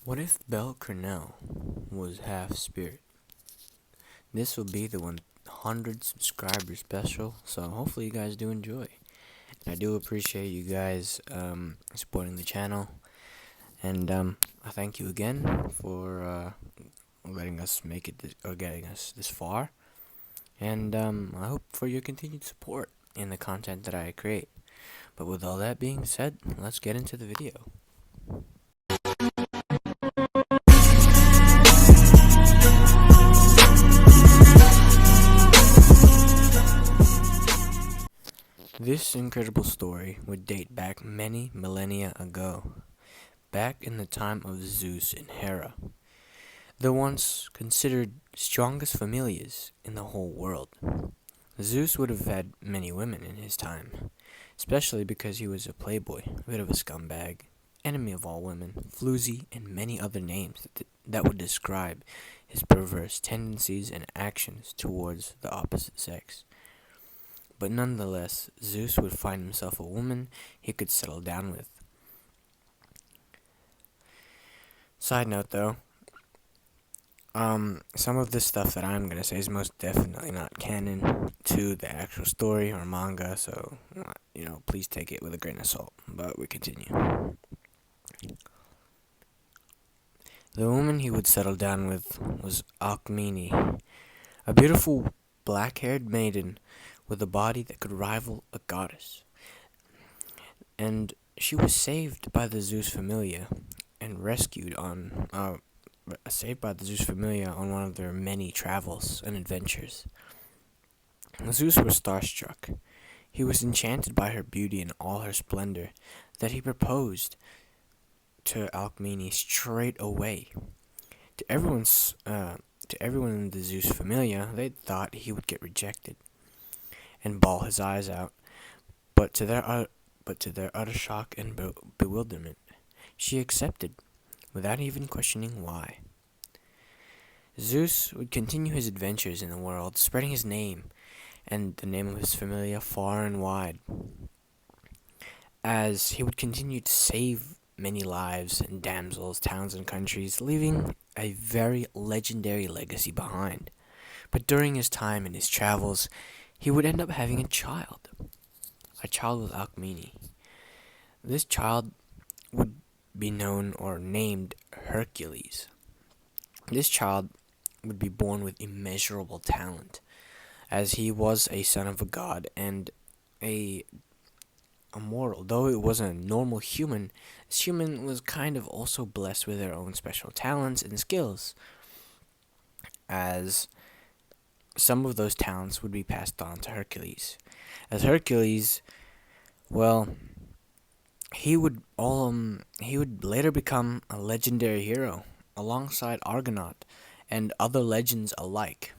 What if Cranel was half spirit? This will be the 100 subscriber special, so hopefully you guys do enjoy. I do appreciate you guys supporting the channel, and I thank you again for letting us make it or getting us this far. And I hope for your continued support in the content that I create. But with all that being said, let's get into the video. This incredible story would date back many millennia ago, back in the time of Zeus and Hera, the once considered strongest familias in the whole world. Zeus would have had many women in his time, especially because he was a playboy, a bit of a scumbag, enemy of all women, floozy, and many other names that would describe his perverse tendencies and actions towards the opposite sex. But nonetheless, Zeus would find himself a woman he could settle down with. Side note though, some of this stuff that I'm gonna say is most definitely not canon to the actual story or manga, so, please take it with a grain of salt. But we continue. The woman he would settle down with was Alcmene, a beautiful black-haired maiden with a body that could rival a goddess. And she was saved by the Zeus Familia and saved by the Zeus Familia on one of their many travels and adventures. Zeus was starstruck. He was enchanted by her beauty and all her splendor that he proposed to Alcmene straight away. To everyone in the Zeus Familia, they thought he would get rejected and bawl his eyes out, but to their utter shock and bewilderment, she accepted, without even questioning why. Zeus would continue his adventures in the world, spreading his name and the name of his familia far and wide, as he would continue to save many lives and damsels, towns, and countries, leaving a very legendary legacy behind. But during his time and his travels, he would end up having a child with Alcmene. This child would be known or named Hercules. This child would be born with immeasurable talent, as he was a son of a god and a mortal. Though it wasn't a normal human, this human was kind of also blessed with their own special talents and skills, as some of those talents would be passed on to Hercules. As Hercules, well, he would later become a legendary hero alongside Argonaut and other legends alike.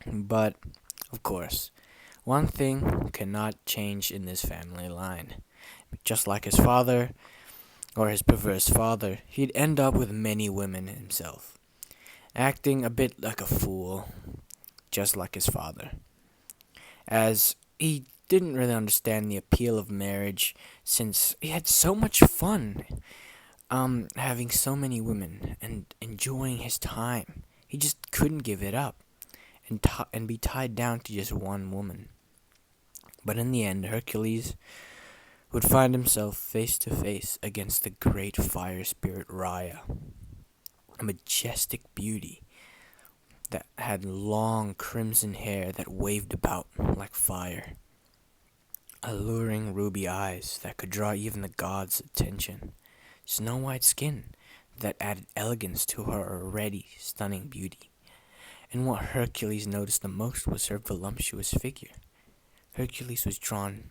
But of course, one thing cannot change in this family line. Just like his father, or his perverse father, he'd end up with many women himself, acting a bit like a fool, just like his father, as he didn't really understand the appeal of marriage, since he had so much fun having so many women and enjoying his time. He just couldn't give it up and be tied down to just one woman. But in the end, Hercules would find himself face to face against the great fire spirit Rhea, a majestic beauty that had long crimson hair that waved about like fire, alluring ruby eyes that could draw even the gods' attention, snow-white skin that added elegance to her already stunning beauty. And what Hercules noticed the most was her voluptuous figure. Hercules was drawn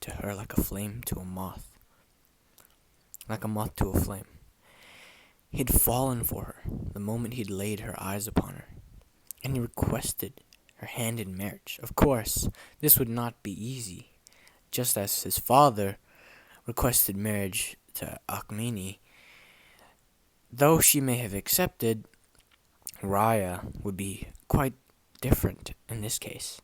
to her like a flame to a moth, like a moth to a flame. He'd fallen for her the moment he'd laid her eyes upon her, and he requested her hand in marriage. Of course, this would not be easy. Just as his father requested marriage to Alcmene, though she may have accepted, Rhea would be quite different in this case.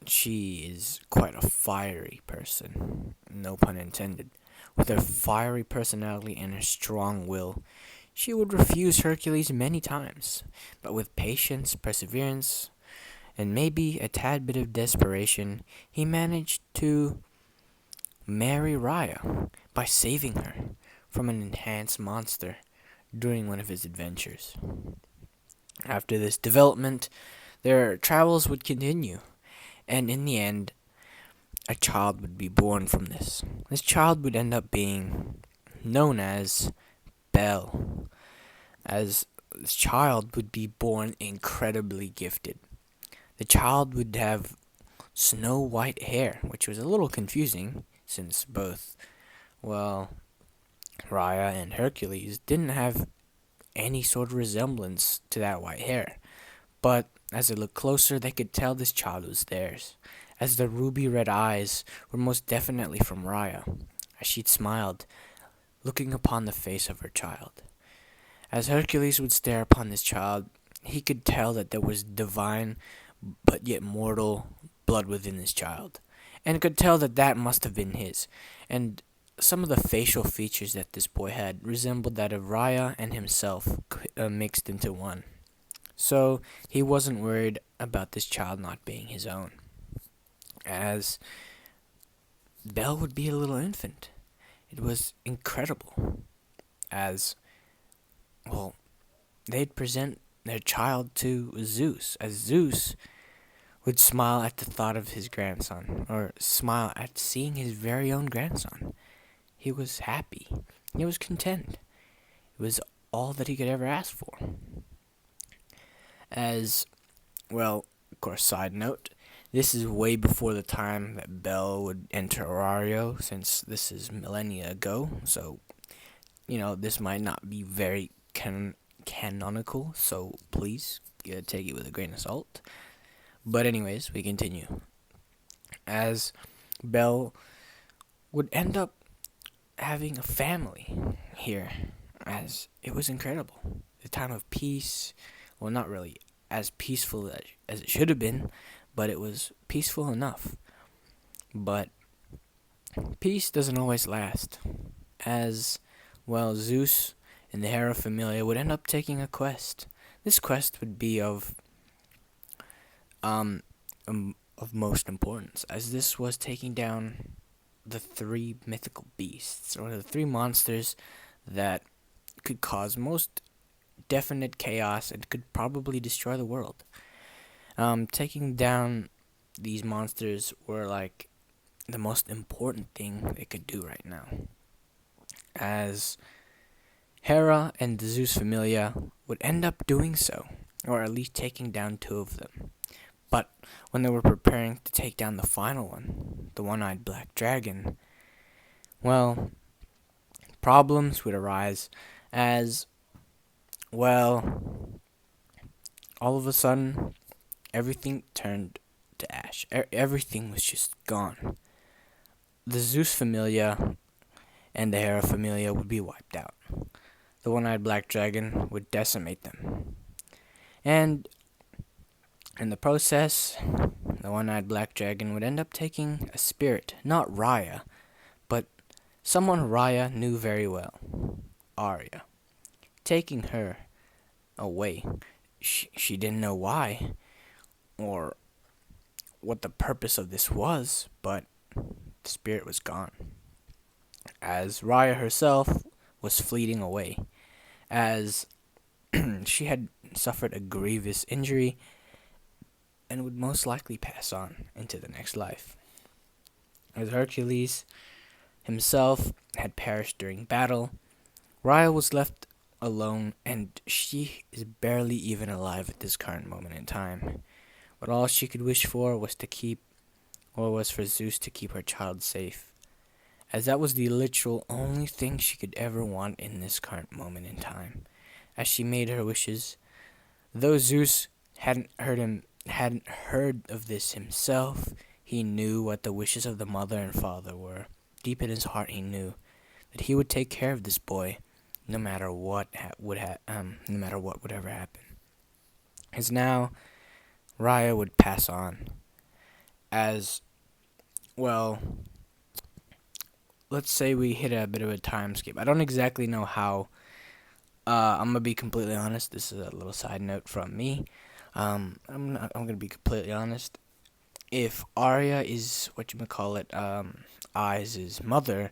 She is quite a fiery person, no pun intended, With her fiery personality and her strong will, she would refuse Hercules many times, but with patience, perseverance, and maybe a tad bit of desperation, he managed to marry Rhea by saving her from an enhanced monster during one of his adventures. After this development, their travels would continue, and in the end, a child would be born from this. This child would end up being known as Belle, as this child would be born incredibly gifted. The child would have snow white hair, which was a little confusing since both, well, Rhea and Hercules didn't have any sort of resemblance to that white hair. But as they looked closer, they could tell this child was theirs, as the ruby red eyes were most definitely from Rhea, as she'd smiled, looking upon the face of her child. As Hercules would stare upon this child, he could tell that there was divine but yet mortal blood within this child, and could tell that that must have been his. And some of the facial features that this boy had resembled that of Rhea and himself mixed into one. So he wasn't worried about this child not being his own, as Belle would be a little infant. It was incredible, as, well, they'd present their child to Zeus, as Zeus would smile at the thought of his grandson, or smile at seeing his very own grandson. He was happy. He was content. It was all that he could ever ask for. As, well, of course, side note, this is way before the time that Belle would enter Orario, since this is millennia ago, so, this might not be very canonical, so please take it with a grain of salt. But anyways, we continue. As Belle would end up having a family here, as it was incredible. The time of peace, well, not really as peaceful as it should have been, but it was peaceful enough. But peace doesn't always last, as, well, Zeus and the Hera Familia would end up taking a quest. This quest would be of most importance, as this was taking down the three mythical beasts, or the three monsters that could cause most definite chaos and could probably destroy the world. Taking down these monsters were like the most important thing they could do right now, as Hera and the Zeus Familia would end up doing so, or at least taking down two of them. But when they were preparing to take down the final one, the one-eyed black dragon, well, problems would arise, as, well, all of a sudden, everything turned to ash. Everything was just gone. The Zeus Familia and the Hera Familia would be wiped out. The one-eyed black dragon would decimate them. And in the process, the one-eyed black dragon would end up taking a spirit, not Rhea, but someone Rhea knew very well, Arya, taking her away. She didn't know why, or what the purpose of this was, but the spirit was gone, as Rhea herself was fleeting away, as she had suffered a grievous injury and would most likely pass on into the next life. As Hercules himself had perished during battle, Rhea was left alone, and she is barely even alive at this current moment in time. But all she could wish for was for Zeus to keep her child safe, as that was the literal only thing she could ever want in this current moment in time. As she made her wishes, though Zeus hadn't heard of this himself, he knew what the wishes of the mother and father were. Deep in his heart, he knew that he would take care of this boy, no matter what would ever happen. As now, Rhea would pass on, as, well, let's say we hit a bit of a time skip. I don't exactly know how. I'm gonna be completely honest. This is a little side note from me. I'm gonna be completely honest. If Arya is what you might call it, Eyes' mother,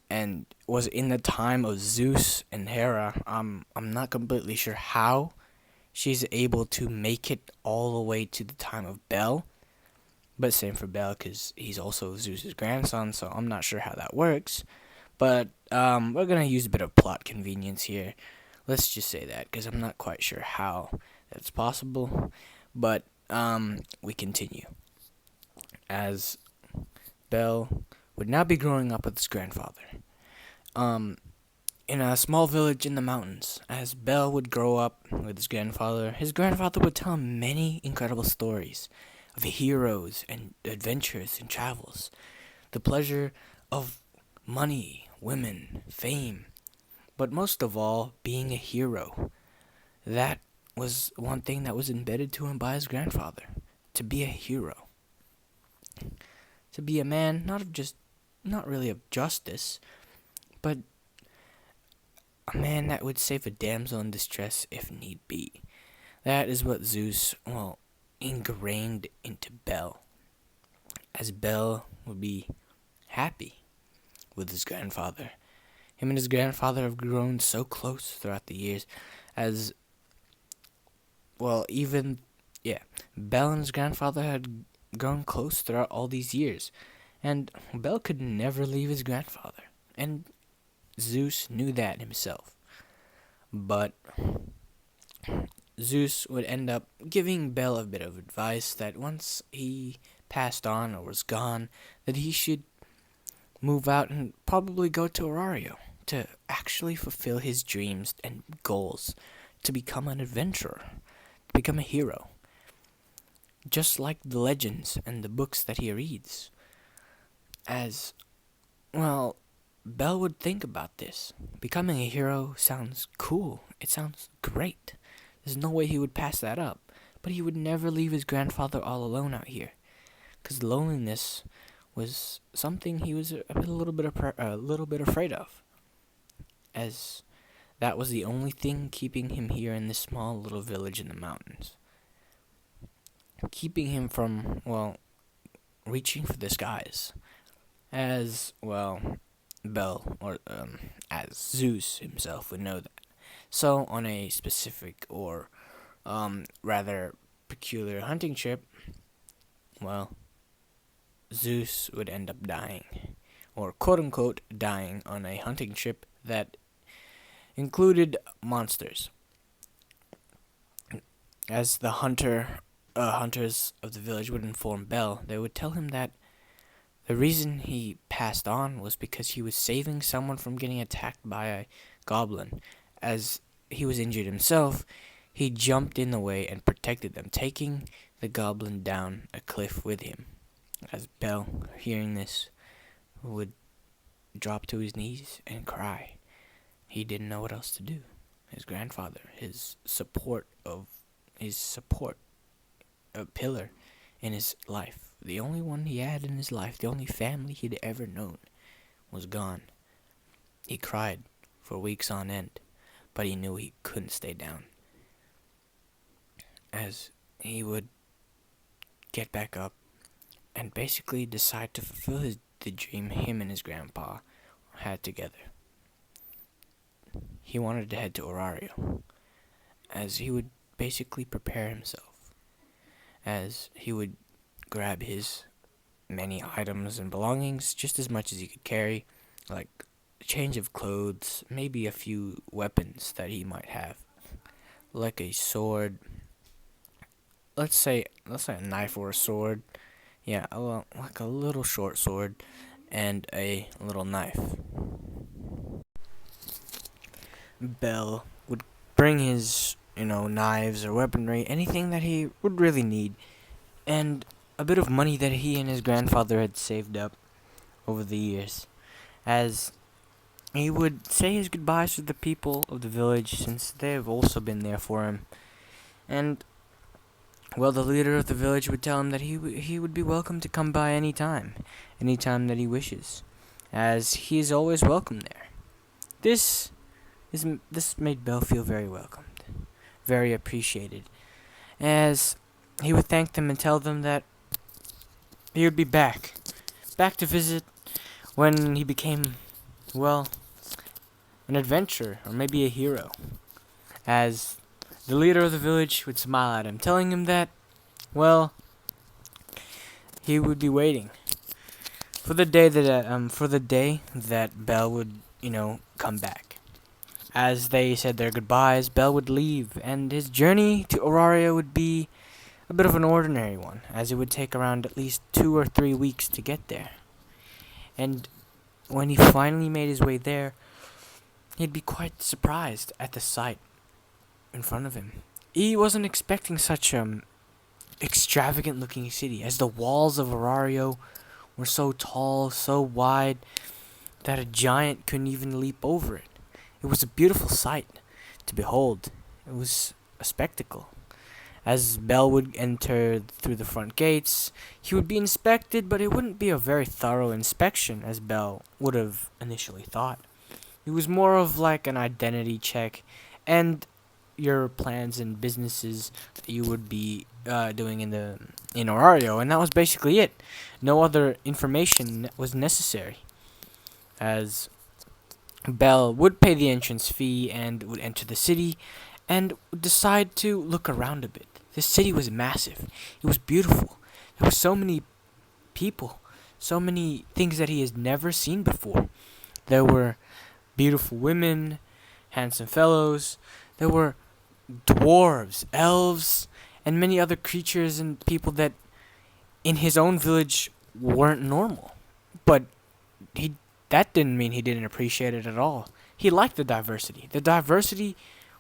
and was in the time of Zeus and Hera, I'm not completely sure how she's able to make it all the way to the time of Bel. But same for Bel, because he's also Zeus's grandson, so I'm not sure how that works. But we're gonna use a bit of plot convenience here. Let's just say that, because I'm not quite sure how that's possible. But we continue. As Bel would now be growing up with his grandfather. In a small village in the mountains, as Bel would grow up with his grandfather would tell him many incredible stories of heroes and adventures and travels, the pleasure of money, women, fame, but most of all, being a hero. That was one thing that was embedded to him by his grandfather, to be a hero, to be a man not really of justice, but a man that would save a damsel in distress if need be. That is what Zeus, ingrained into Bel, as Bel would be happy with his grandfather. Him and his grandfather have grown so close throughout the years, as Bel and his grandfather had grown close throughout all these years, and Bel could never leave his grandfather, and Zeus knew that himself. But Zeus would end up giving Bel a bit of advice that once he passed on or was gone, that he should move out and probably go to Orario to actually fulfill his dreams and goals, to become an adventurer, to become a hero. Just like the legends and the books that he reads. As, Bel would think about this. Becoming a hero sounds cool. It sounds great. There's no way he would pass that up. But he would never leave his grandfather all alone out here, because loneliness was something he was a little bit afraid of, as that was the only thing keeping him here in this small little village in the mountains, keeping him from reaching for the skies, as Bel as Zeus himself would know that. So on a specific or rather peculiar hunting trip, Zeus would end up dying, or quote-unquote dying on a hunting trip that included monsters. As the hunters of the village would inform Bel, they would tell him that the reason he passed on was because he was saving someone from getting attacked by a goblin. As he was injured himself, he jumped in the way and protected them, taking the goblin down a cliff with him. As Bel, hearing this, would drop to his knees and cry. He didn't know what else to do. His grandfather, his support, a pillar in his life, the only one he had in his life, the only family he'd ever known, was gone. He cried for weeks on end, but he knew he couldn't stay down. As he would get back up and basically decide to fulfill the dream him and his grandpa had together. He wanted to head to Orario, as he would basically prepare himself, as he would grab his many items and belongings, just as much as he could carry, like a change of clothes, maybe a few weapons that he might have, like a sword, let's say a knife or a sword, like a little short sword, and a little knife. Bel would bring his, knives or weaponry, anything that he would really need, and a bit of money that he and his grandfather had saved up over the years, as he would say his goodbyes to the people of the village, since they have also been there for him. And the leader of the village would tell him that he would be welcome to come by anytime that he wishes, as he is always welcome there. This this made Belle feel very welcomed, very appreciated, as he would thank them and tell them that he would be back to visit when he became, well, an adventurer or maybe a hero. As the leader of the village would smile at him, telling him that, well, he would be waiting for the day that Belle would, come back. As they said their goodbyes, Belle would leave, and his journey to Orario would be a bit of an ordinary one, as it would take around at least 2 or 3 weeks to get there. And when he finally made his way there, he'd be quite surprised at the sight in front of him. He wasn't expecting such extravagant looking city, as the walls of Orario were so tall, so wide, that a giant couldn't even leap over it. It was a beautiful sight to behold. It was a spectacle. As Belle would enter through the front gates, he would be inspected, but it wouldn't be a very thorough inspection, as Belle would have initially thought. It was more of like an identity check and your plans and businesses that you would be doing in Orario, and that was basically it. No other information was necessary, as Belle would pay the entrance fee and would enter the city and would decide to look around a bit. This city was massive. It was beautiful. There were so many people, so many things that he has never seen before. There were beautiful women, handsome fellows. There were dwarves, elves, and many other creatures and people that in his own village weren't normal. But that didn't mean he didn't appreciate it at all. He liked the diversity. The diversity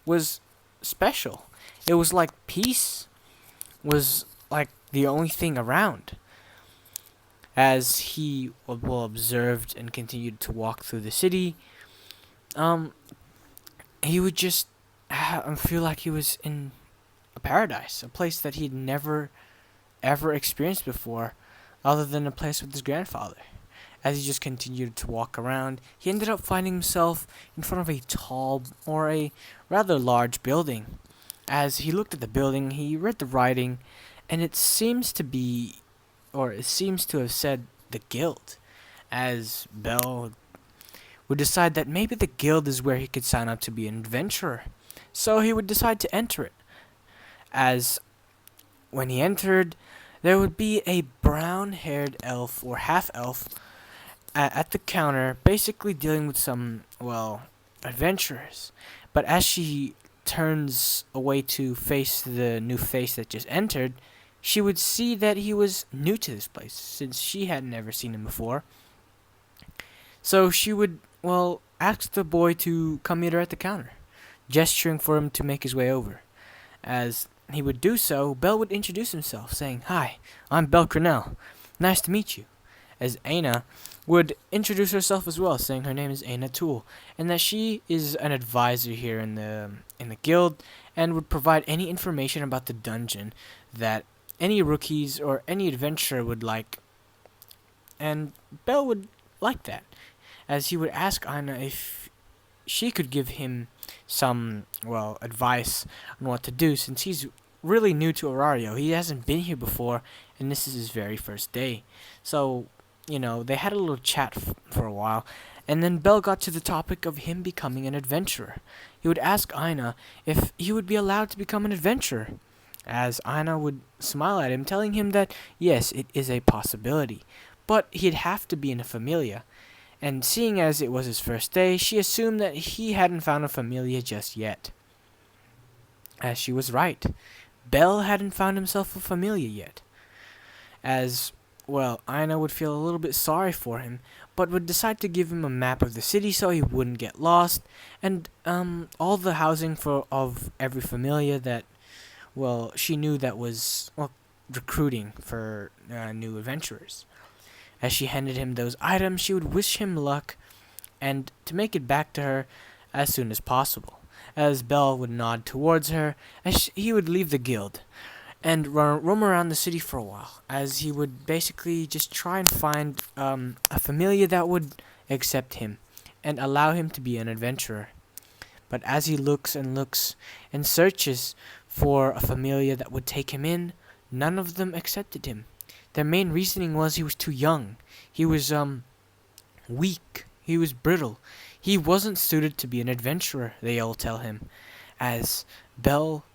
was special. It was like peace was like the only thing around. As he observed and continued to walk through the city, he would just feel like he was in a paradise, a place that he'd never ever experienced before, other than a place with his grandfather. As he just continued to walk around, he ended up finding himself in front of a tall or a rather large building. As he looked at the building, he read the writing, and it seems to have said the guild. As Belle would decide that maybe the guild is where he could sign up to be an adventurer. So he would decide to enter it. As when he entered, there would be a brown-haired elf or half-elf at the counter, basically dealing with some, adventurers. But as she turns away to face the new face that just entered, she would see that he was new to this place, since she had never seen him before. So she would, ask the boy to come meet her at the counter, gesturing for him to make his way over. As he would do so, Belle would introduce himself, saying, "Hi, I'm Belle Cranel. Nice to meet you." As Aina would introduce herself as well, saying her name is Aina Tool, and that she is an advisor here in the guild, and would provide any information about the dungeon that any rookies or any adventurer would like. And Belle would like that, as he would ask Aina if she could give him some, advice on what to do, since he's really new to Orario. He hasn't been here before, and this is his very first day. So, they had a little chat for a while, and then Belle got to the topic of him becoming an adventurer. He would ask Aina if he would be allowed to become an adventurer, as Aina would smile at him, telling him that, yes, it is a possibility, but he'd have to be in a familia. And seeing as it was his first day, she assumed that he hadn't found a familia just yet. As she was right. Belle hadn't found himself a familia yet. As, Aina would feel a little bit sorry for him, but would decide to give him a map of the city so he wouldn't get lost, and all the housing of every familia that, she knew that was, recruiting for new adventurers. As she handed him those items, she would wish him luck and to make it back to her as soon as possible. As Belle would nod towards her, as he would leave the guild and roam around the city for a while, as he would basically just try and find a familia that would accept him and allow him to be an adventurer. But as he looks and looks and searches for a familia that would take him in, none of them accepted him. Their main reasoning was he was too young. He was weak. He was brittle. He wasn't suited to be an adventurer, they all tell him, as Bell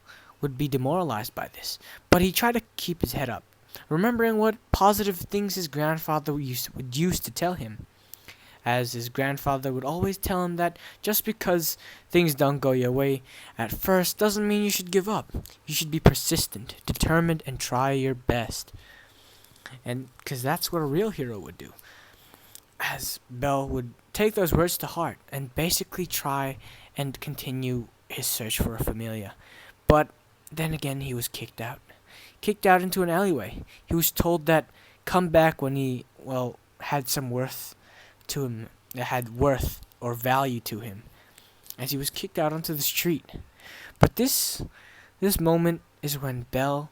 would be demoralized by this. But he tried to keep his head up, remembering what positive things his grandfather would used to tell him, as his grandfather would always tell him that just because things don't go your way at first doesn't mean you should give up. You should be persistent, determined, and try your best. And because that's what a real hero would do. As Bell would take those words to heart and basically try and continue his search for a familia. But then again, he was kicked out. Kicked out into an alleyway. He was told that come back when he, had some worth to him, that had worth or value to him, as he was kicked out onto the street. But this moment is when Bell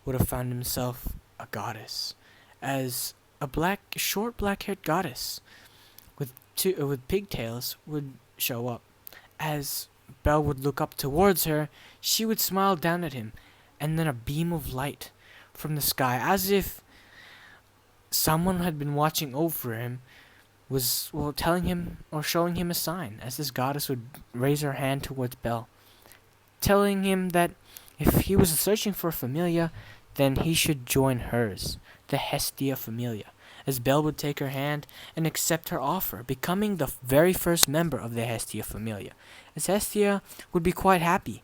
would have found himself a goddess, as a short black-haired goddess with pigtails would show up. As Belle would look up towards her, she would smile down at him, and then a beam of light from the sky, as if someone had been watching over him, was telling him or showing him a sign, as this goddess would raise her hand towards Belle, telling him that if he was searching for a familia, then he should join hers, the Hestia familia, as Belle would take her hand and accept her offer, becoming the very first member of the Hestia familia, as Hestia would be quite happy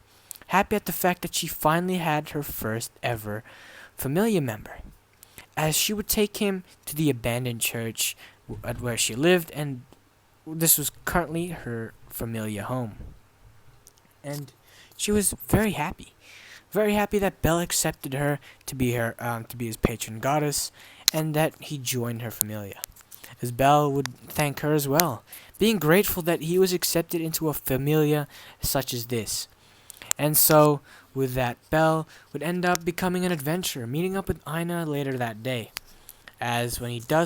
at the fact that she finally had her first ever familia member, as she would take him to the abandoned church at where she lived, and this was currently her familia home. And she was very happy that Belle accepted her to be his patron goddess, and that he joined her familia. As Belle would thank her as well, being grateful that he was accepted into a familia such as this. And so, with that, Belle would end up becoming an adventurer, meeting up with Ina later that day. As when he had done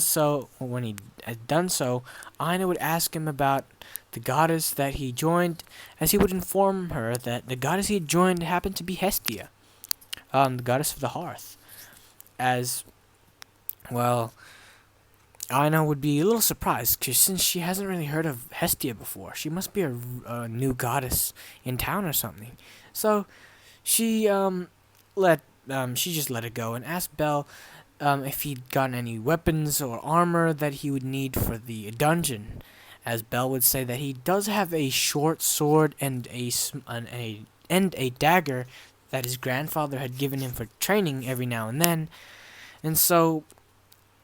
so, Ina would ask him about the goddess that he joined, as he would inform her that the goddess he had joined happened to be Hestia, the goddess of the hearth. As, Ina would be a little surprised, because since she hasn't really heard of Hestia before, she must be a new goddess in town or something. So she just let it go and asked Belle if he'd gotten any weapons or armor that he would need for the dungeon, as Belle would say that he does have a short sword and a dagger that his grandfather had given him for training every now and then, and so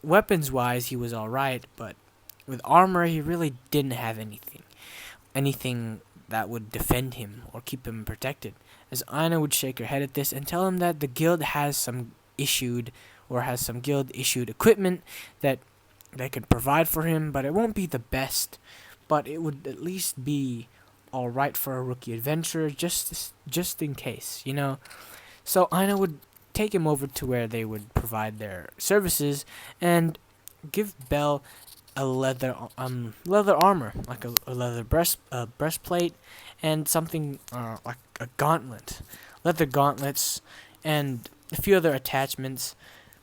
weapons-wise he was alright, but with armor he really didn't have anything that would defend him or keep him protected, as Ina would shake her head at this and tell him that the guild has some guild-issued equipment that they could provide for him, but it won't be the best, but it would at least be alright for a rookie adventurer, just in case, So Ina would take him over to where they would provide their services and give Belle a leather armor, like a leather breastplate, and something like a gauntlet, leather gauntlets, and a few other attachments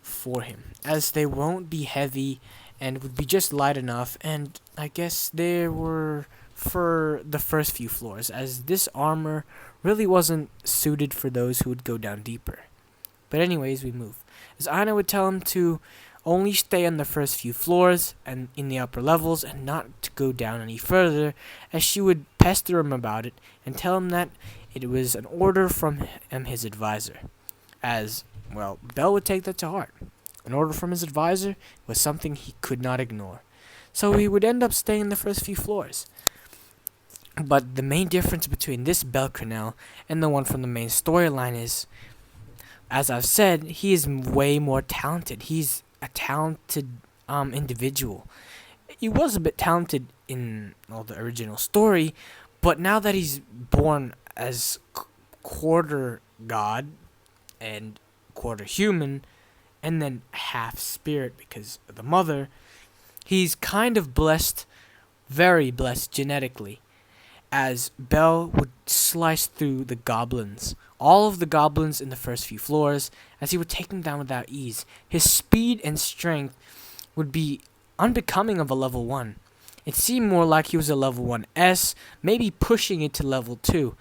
for him, as they won't be heavy and would be just light enough, and I guess they were for the first few floors, as this armor really wasn't suited for those who would go down deeper. But anyways, we move, as Ina would tell him to only stay on the first few floors and in the upper levels, and not to go down any further, as she would pester him about it and tell him that it was an order from his advisor. As, Belle would take that to heart. An order from his advisor was something he could not ignore. So he would end up staying in the first few floors. But the main difference between this Belle Cranel and the one from the main storyline is, as I've said, he is way more talented. He's a talented individual. He was a bit talented in the original story, but now that he's born as quarter god and quarter human, and then half spirit because of the mother, he's kind of blessed very blessed genetically, as Bell would slice through the goblins, all of the goblins in the first few floors, as he would take them down without ease. His speed and strength would be unbecoming of a level 1. It seemed more like he was a level 1S, maybe pushing it to level 2.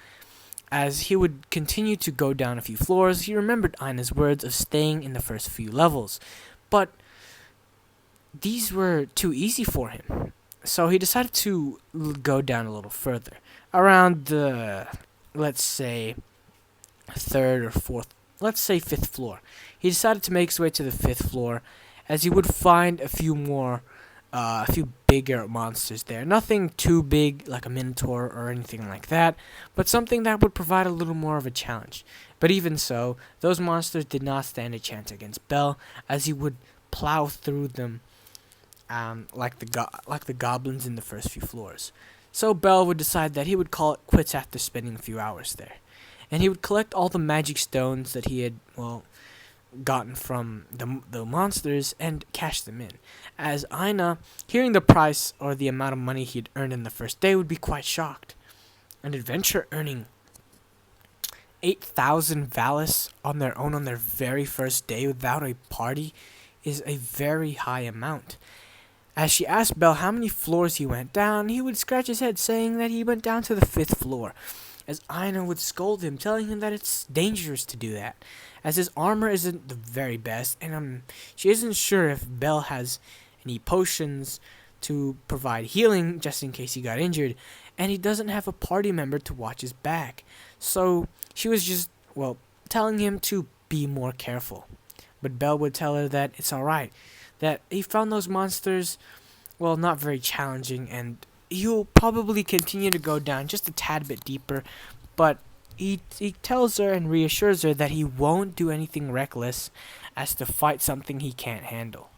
As he would continue to go down a few floors, he remembered Ina's words of staying in the first few levels. But these were too easy for him. So he decided to go down a little further. Around the, let's say, third or fourth, let's say fifth floor. He decided to make his way to the fifth floor, as he would find a few bigger monsters there. Nothing too big like a Minotaur or anything like that, but something that would provide a little more of a challenge. But even so, those monsters did not stand a chance against Bell, as he would plow through them like the goblins in the first few floors. So Bell would decide that he would call it quits after spending a few hours there. And he would collect all the magic stones that he had, gotten from the monsters and cash them in. As Ina, hearing the price or the amount of money he'd earned in the first day, would be quite shocked. An adventurer earning 8,000 Valis on their own on their very first day without a party is a very high amount. As she asked Bell how many floors he went down, he would scratch his head, saying that he went down to the 5th floor, as Ina would scold him, telling him that it's dangerous to do that, as his armor isn't the very best, and she isn't sure if Bell has any potions to provide healing just in case he got injured, and he doesn't have a party member to watch his back. So she was just, telling him to be more careful. But Bell would tell her that it's alright, that he found those monsters, not very challenging, and he'll probably continue to go down just a tad bit deeper, but he tells her and reassures her that he won't do anything reckless as to fight something he can't handle.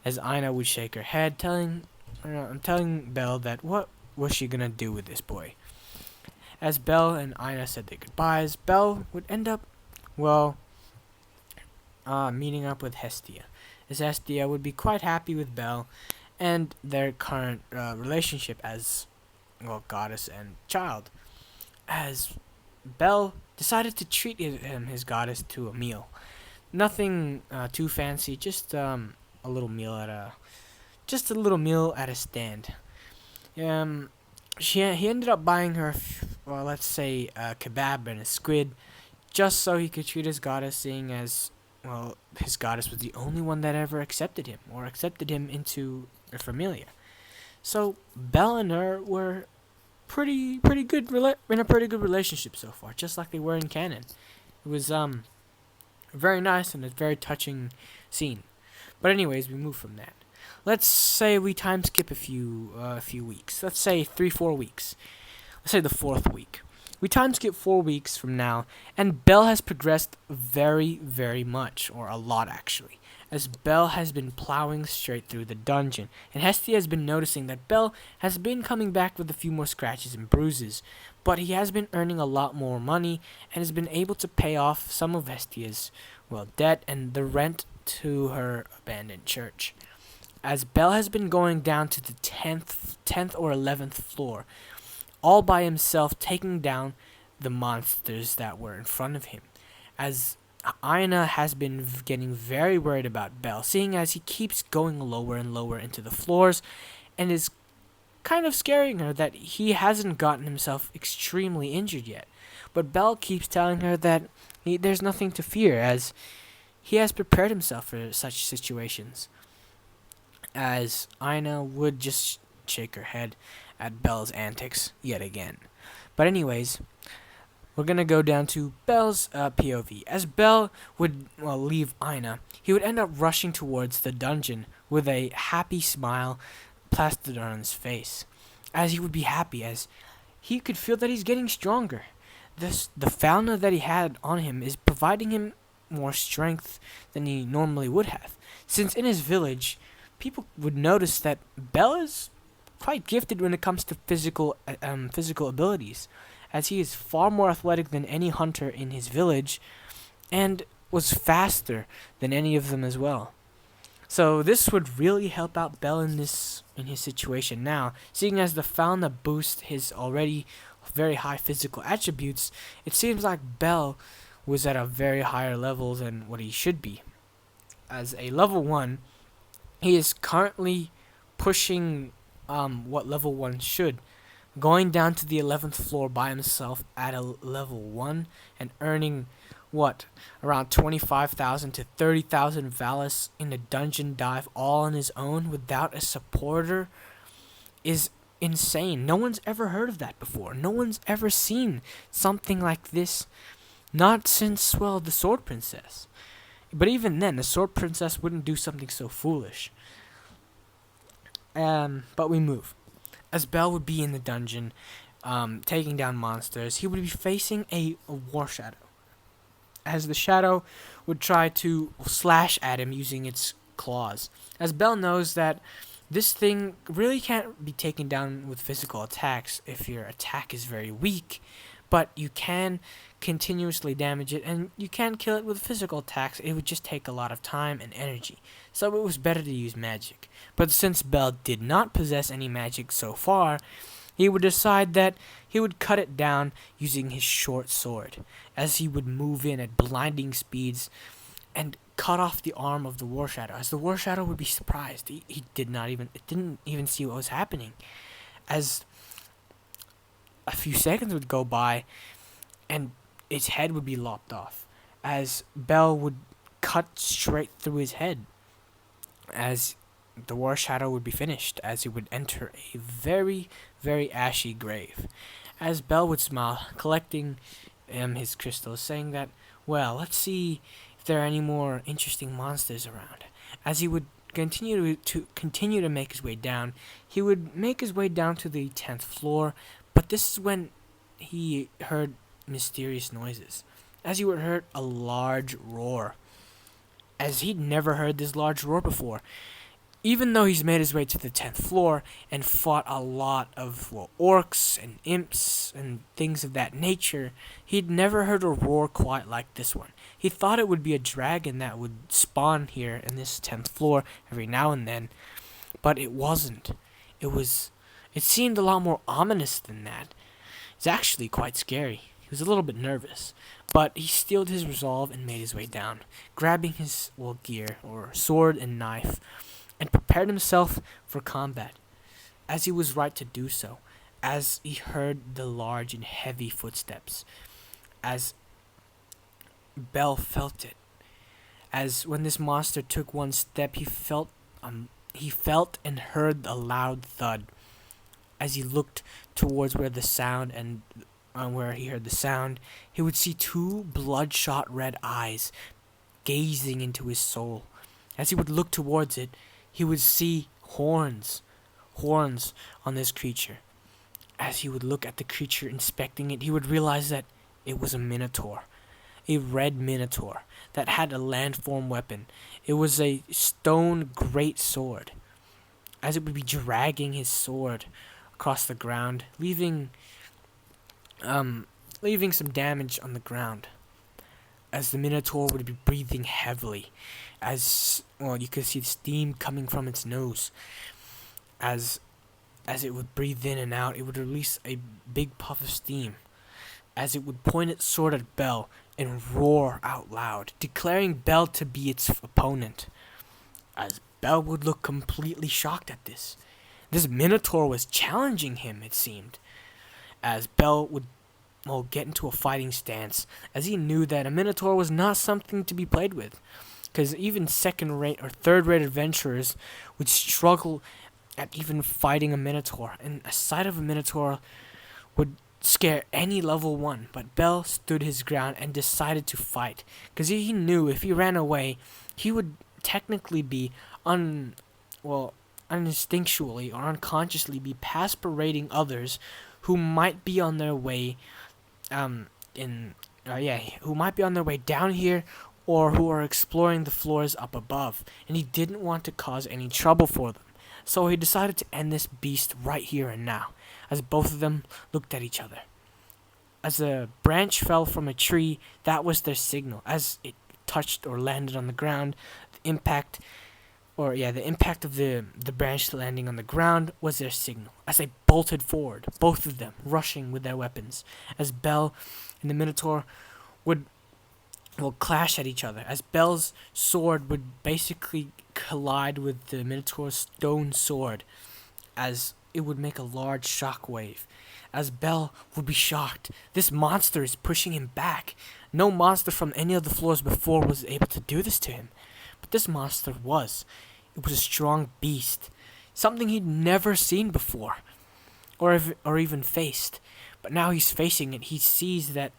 As Ina would shake her head, telling Bell that what was she gonna do with this boy. As Bell and Ina said their goodbyes, Bell would end up, meeting up with Hestia, as Hestia would be quite happy with Bell and their current relationship as, goddess and child, as Bell decided to treat his goddess to a meal. Nothing too fancy, just a little meal at a stand. He ended up buying her, let's say, a kebab and a squid, just so he could treat his goddess, seeing as, his goddess was the only one that ever accepted him into her Familia. So Belle and her were pretty good in a pretty good relationship so far, just like they were in canon. It was very nice and a very touching scene. But anyways, we move from that. Let's say we time skip a few weeks. Let's say 3-4 weeks. Let's say the 4th week. We time skip 4 weeks from now, and Belle has progressed very, very much, or a lot actually, as Belle has been plowing straight through the dungeon, and Hestia has been noticing that Belle has been coming back with a few more scratches and bruises, but he has been earning a lot more money and has been able to pay off some of Hestia's, debt and the rent to her abandoned church. As Belle has been going down to the 10th or 11th floor, all by himself, taking down the monsters that were in front of him, as Ina has been getting very worried about Belle, seeing as he keeps going lower and lower into the floors, and is kind of scaring her that he hasn't gotten himself extremely injured yet. But Belle keeps telling her that there's nothing to fear, as he has prepared himself for such situations. As Ina would just shake her head at Belle's antics yet again. But anyways, we're gonna go down to Belle's POV. As Belle would leave Ina, he would end up rushing towards the dungeon with a happy smile plastered on his face, as he would be happy as he could feel that he's getting stronger. The fauna that he had on him is providing him more strength than he normally would have, since in his village, people would notice that Belle is quite gifted when it comes to physical abilities, as he is far more athletic than any hunter in his village, and was faster than any of them as well. So this would really help out Bell in his situation now, seeing as the Fauna boost his already very high physical attributes. It seems like Bell was at a very higher level than what he should be. As a level 1, he is currently pushing what level 1 should, going down to the 11th floor by himself at a level 1 and earning what, around 25,000 to 30,000 Valis in a dungeon dive all on his own without a supporter is insane. No one's ever heard of that before. No one's ever seen something like this, not since, well, the Sword Princess. But even then, the Sword Princess wouldn't do something so foolish. But we move. As Bell would be in the dungeon, taking down monsters, he would be facing a war shadow. As the shadow would try to slash at him using its claws. As Bell knows that this thing really can't be taken down with physical attacks if your attack is very weak, but you can continuously damage it, and you can kill it with physical attacks. It would just take a lot of time and energy, so it was better to use magic. But since Bell did not possess any magic so far, he would decide that he would cut it down using his short sword, as he would move in at blinding speeds and cut off the arm of the War Shadow. As the War Shadow would be surprised, he didn't even see what was happening. As a few seconds would go by, and its head would be lopped off, as Bell would cut straight through his head, as the War Shadow would be finished, as he would enter a very, very ashy grave. As Bell would smile, collecting his crystals, saying that, well, let's see if there are any more interesting monsters around. As he would continue to make his way down, he would make his way down to the 10th floor, but this is when he heard mysterious noises. As he would hear a large roar, as he'd never heard this large roar before. Even though he's made his way to the 10th floor and fought a lot of, well, orcs and imps and things of that nature, he'd never heard a roar quite like this one. He thought it would be a dragon that would spawn here in this 10th floor every now and then, but it wasn't. It seemed a lot more ominous than that. It's actually quite scary. He was a little bit nervous, but he steeled his resolve and made his way down, grabbing his, well, gear, or sword and knife, and prepared himself for combat, as he was right to do so, as he heard the large and heavy footsteps, as Bell felt it. As when this monster took one step, he felt and heard a loud thud. As he looked towards where the sound and where he heard the sound, he would see two bloodshot red eyes gazing into his soul. As he would look towards it, he would see horns on this creature. As he would look at the creature, inspecting it, he would realize that it was a Minotaur. A red Minotaur that had a landform weapon. It was a stone great sword. As it would be dragging his sword across the ground, leaving some damage on the ground. As the Minotaur would be breathing heavily, as, well, you could see the steam coming from its nose. As it would breathe in and out, it would release a big puff of steam. As it would point its sword at Bell and roar out loud, declaring Bell to be its opponent. As Bell would look completely shocked at this. This Minotaur was challenging him, it seemed. As Bell would, well, get into a fighting stance, as he knew that a Minotaur was not something to be played with, because even second-rate or third-rate adventurers would struggle at even fighting a Minotaur, and a sight of a Minotaur would scare any level 1, but Bell stood his ground and decided to fight, because he knew if he ran away, he would technically be uninstinctually or unconsciously be pasperating others who might be on their way who might be on their way down here, or who are exploring the floors up above, and he didn't want to cause any trouble for them. So he decided to end this beast right here and now, as both of them looked at each other. As a branch fell from a tree, that was their signal. As it touched or landed on the ground, the impact the impact of the branch landing on the ground was their signal. As they bolted forward, both of them rushing with their weapons, as Bell and the Minotaur would clash at each other. As Bell's sword would basically collide with the Minotaur's stone sword, as it would make a large shock wave. As Bell would be shocked, this monster is pushing him back. No monster from any of the floors before was able to do this to him. But this monster was. It was a strong beast. Something he'd never seen before. Or even faced. But now he's facing it. He sees that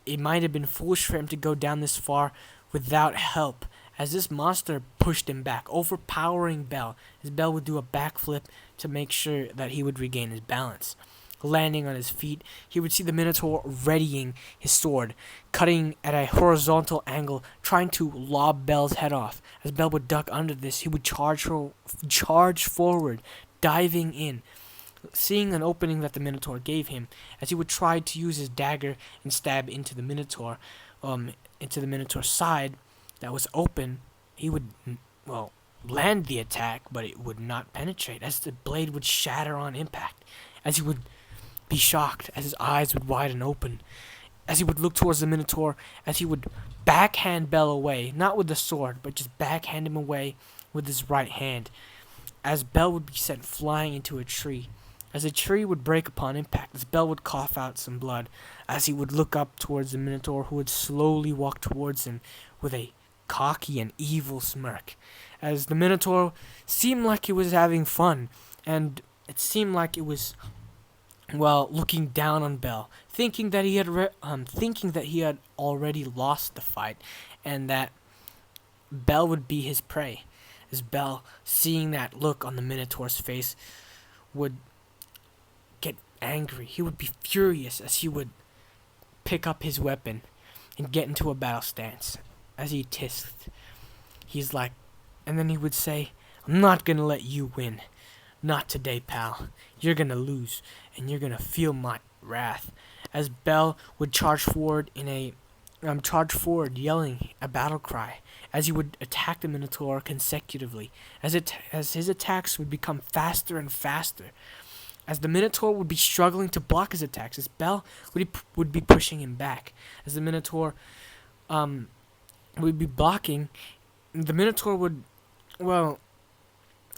it might have been foolish for him to go down this far without help, as this monster pushed him back, overpowering Bell, as Bell would do a backflip to make sure that he would regain his balance. Landing on his feet, he would see the Minotaur readying his sword, cutting at a horizontal angle, trying to lob Bell's head off. As Bell would duck under this, he would charge forward, diving in, seeing an opening that the Minotaur gave him, as he would try to use his dagger and stab into the Minotaur's side that was open. He would, land the attack, but it would not penetrate, as the blade would shatter on impact, as he would be shocked, as his eyes would widen open, as he would look towards the Minotaur, as he would backhand Bell away, not with the sword, but just backhand him away with his right hand, as Bell would be sent flying into a tree, as the tree would break upon impact, as Bell would cough out some blood, as he would look up towards the Minotaur, who would slowly walk towards him with a cocky and evil smirk, as the Minotaur seemed like he was having fun, and it seemed like it was, looking down on Bell, thinking that he had already lost the fight, and that Bell would be his prey. As Bell, seeing that look on the Minotaur's face, would get angry. He would be furious, as he would pick up his weapon and get into a battle stance. As he tisked, he's like, and then he would say, "I'm not gonna let you win. Not today, pal. You're gonna lose, and you're gonna feel my wrath." As Bell would charge forward yelling a battle cry, as he would attack the Minotaur consecutively, as his attacks would become faster and faster, as the Minotaur would be struggling to block his attacks, as Bell would be pushing him back, as the Minotaur would be blocking. The Minotaur would,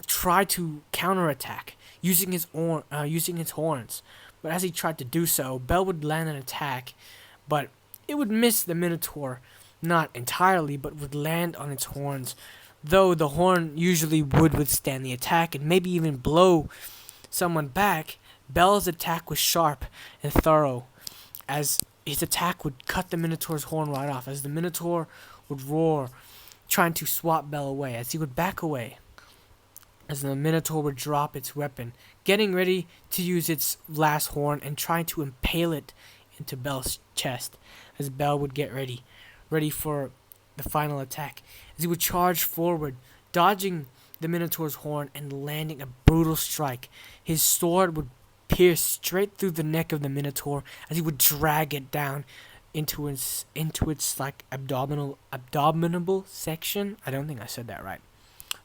try to counterattack using his horns. But as he tried to do so, Bell would land an attack, but it would miss the Minotaur, not entirely, but would land on its horns. Though the horn usually would withstand the attack and maybe even blow someone back, Bell's attack was sharp and thorough, as his attack would cut the Minotaur's horn right off, as the Minotaur would roar, trying to swat Bell away, as he would back away, as the Minotaur would drop its weapon, getting ready to use its last horn and trying to impale it into Bell's chest, as Bell would get ready for the final attack, as he would charge forward, dodging the Minotaur's horn and landing a brutal strike. His sword would pierce straight through the neck of the Minotaur, as he would drag it down into its abdominal section. I don't think I said that right.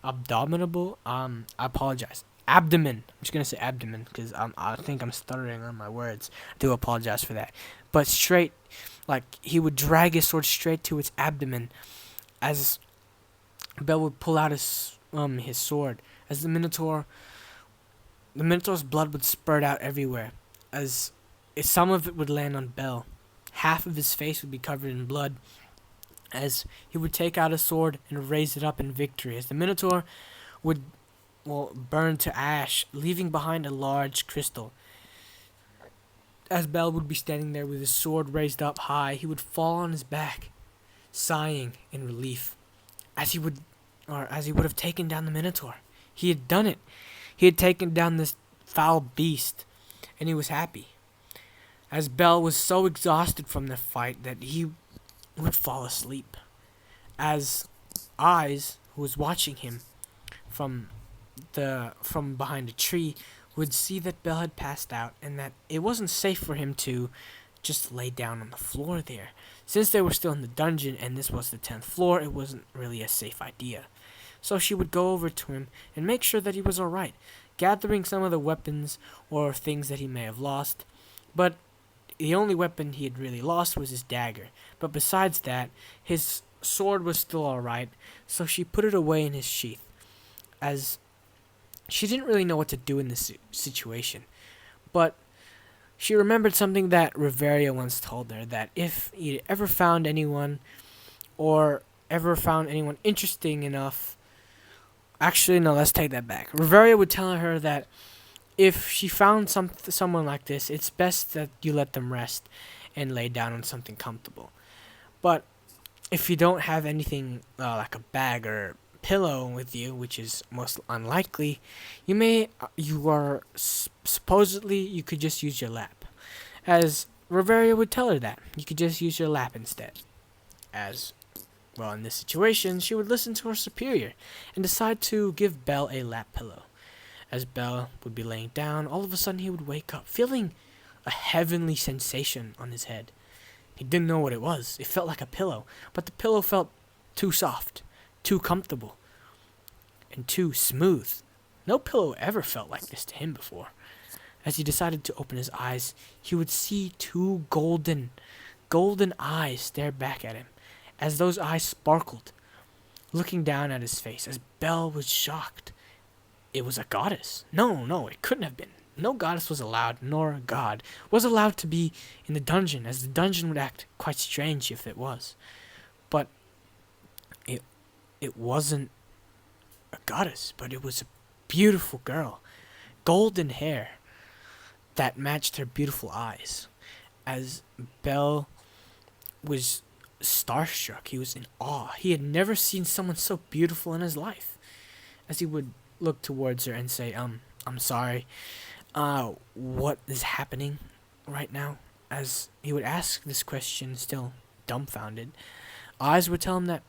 Abdominal. I apologize. Abdomen. I'm just gonna say abdomen because I think I'm stuttering on my words. I do apologize for that. But straight, he would drag his sword straight to its abdomen, as Bell would pull out his sword, as the Minotaur's blood would spurt out everywhere, as some of it would land on Bell. Half of his face would be covered in blood, as he would take out his sword and raise it up in victory, as the Minotaur would burn to ash, leaving behind a large crystal. As Bell would be standing there with his sword raised up high, he would fall on his back, sighing in relief, as he would have taken down the Minotaur. He had done it. He had taken down this foul beast, and he was happy. As Bell was so exhausted from the fight that he would fall asleep, as Eyes, who was watching him from behind a tree, would see that Bell had passed out and that it wasn't safe for him to just lay down on the floor there. Since they were still in the dungeon and this was the 10th floor, it wasn't really a safe idea. So she would go over to him and make sure that he was alright, gathering some of the weapons or things that he may have lost. But the only weapon he had really lost was his dagger. But besides that, his sword was still alright, so she put it away in his sheath, as she didn't really know what to do in this situation. But she remembered something that Riveria once told her, that if you ever found anyone, or ever found anyone interesting enough. Actually, no, let's take that back. Riveria would tell her that if she found someone like this, it's best that you let them rest and lay down on something comfortable. But if you don't have anything like a bag or pillow with you, which is most unlikely, supposedly you could just use your lap. As Riveria would tell her that you could just use your lap instead. As well, in this situation, she would listen to her superior and decide to give Belle a lap pillow. As Belle would be laying down, all of a sudden he would wake up, feeling a heavenly sensation on his head. He didn't know what it was. It felt like a pillow, but the pillow felt too soft, too comfortable, and too smooth. No pillow ever felt like this to him before. As he decided to open his eyes, he would see two golden eyes stare back at him, as those eyes sparkled, looking down at his face, as Belle was shocked. It was a goddess. No, it couldn't have been. No goddess was allowed, nor a god was allowed to be in the dungeon, as the dungeon would act quite strange if it was. But it wasn't a goddess, but it was a beautiful girl. Golden hair that matched her beautiful eyes. As Belle was starstruck, he was in awe. He had never seen someone so beautiful in his life. As he would look towards her and say, I'm sorry, what is happening right now? As he would ask this question, still dumbfounded, eyes would tell him that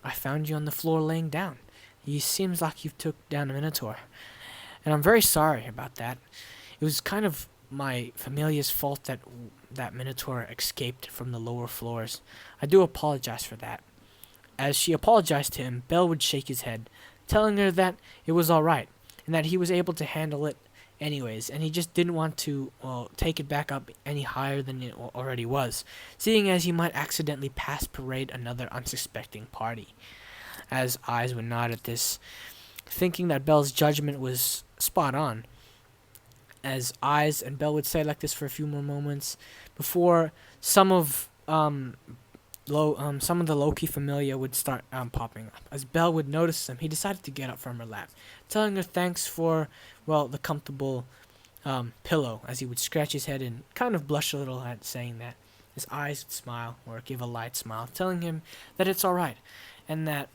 I found you on the floor laying down. It seems like you've took down a Minotaur, and I'm very sorry about that. It was kind of my Familia's fault that Minotaur escaped from the lower floors. I do apologize for that. As she apologized to him, Belle would shake his head, telling her that it was alright, and that he was able to handle it anyways, and he just didn't want to take it back up any higher than it already was, seeing as he might accidentally pass parade another unsuspecting party. As eyes would nod at this, thinking that Belle's judgment was spot on. As eyes and Belle would say like this for a few more moments before some of the low-key Familia would start popping up. As Belle would notice them, he decided to get up from her lap, telling her thanks for, the comfortable pillow, as he would scratch his head and kind of blush a little at saying that. His eyes would smile, or give a light smile, telling him that it's alright, and that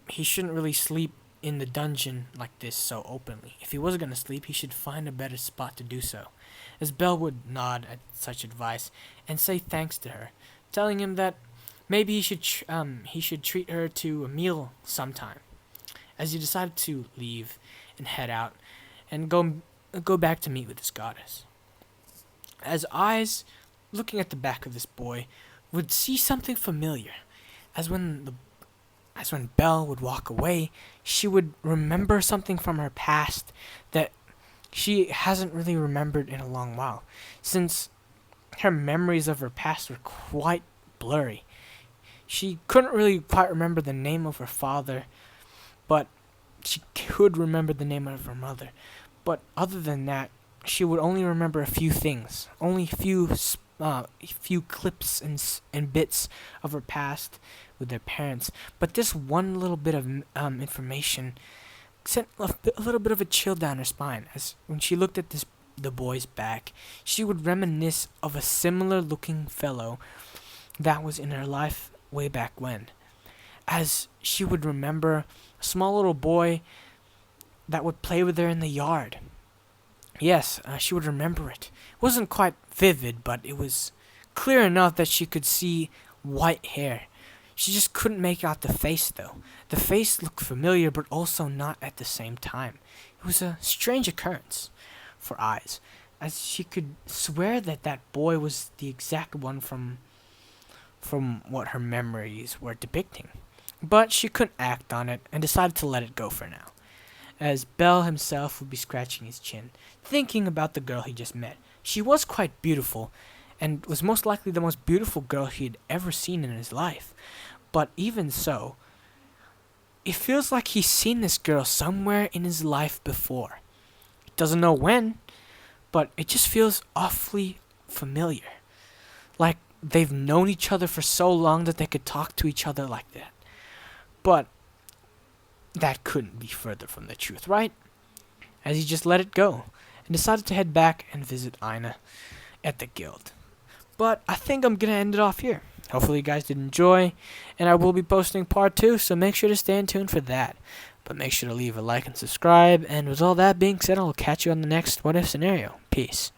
he shouldn't really sleep in the dungeon like this so openly. If he was going to sleep, he should find a better spot to do so. As Belle would nod at such advice and say thanks to her, telling him that maybe he should treat her to a meal sometime. As he decided to leave and head out and go back to meet with this goddess. As eyes, looking at the back of this boy, would see something familiar, as when Belle would walk away, she would remember something from her past that she hasn't really remembered in a long while, since her memories of her past were quite blurry. She couldn't really quite remember the name of her father, but she could remember the name of her mother. But other than that, she would only remember a few things, only a few clips and bits of her past with their parents. But this one little bit of information sent a little bit of a chill down her spine, as when she looked at the boy's back, she would reminisce of a similar looking fellow that was in her life way back when. As she would remember a small little boy that would play with her in the yard. Yes, she would remember it. It wasn't quite vivid, but it was clear enough that she could see white hair. She just couldn't make out the face, though. The face looked familiar, but also not at the same time. It was a strange occurrence for eyes, as she could swear that boy was the exact one from what her memories were depicting. But she couldn't act on it and decided to let it go for now, as Bell himself would be scratching his chin, thinking about the girl he just met. She was quite beautiful, and was most likely the most beautiful girl he had ever seen in his life. But even so, it feels like he's seen this girl somewhere in his life before. He doesn't know when, but it just feels awfully familiar. Like they've known each other for so long that they could talk to each other like that. But that couldn't be further from the truth, right? As he just let it go and decided to head back and visit Ina at the guild. But I think I'm going to end it off here. Hopefully you guys did enjoy, and I will be posting part 2, so make sure to stay tuned for that. But make sure to leave a like and subscribe, and with all that being said, I'll catch you on the next What If scenario. Peace.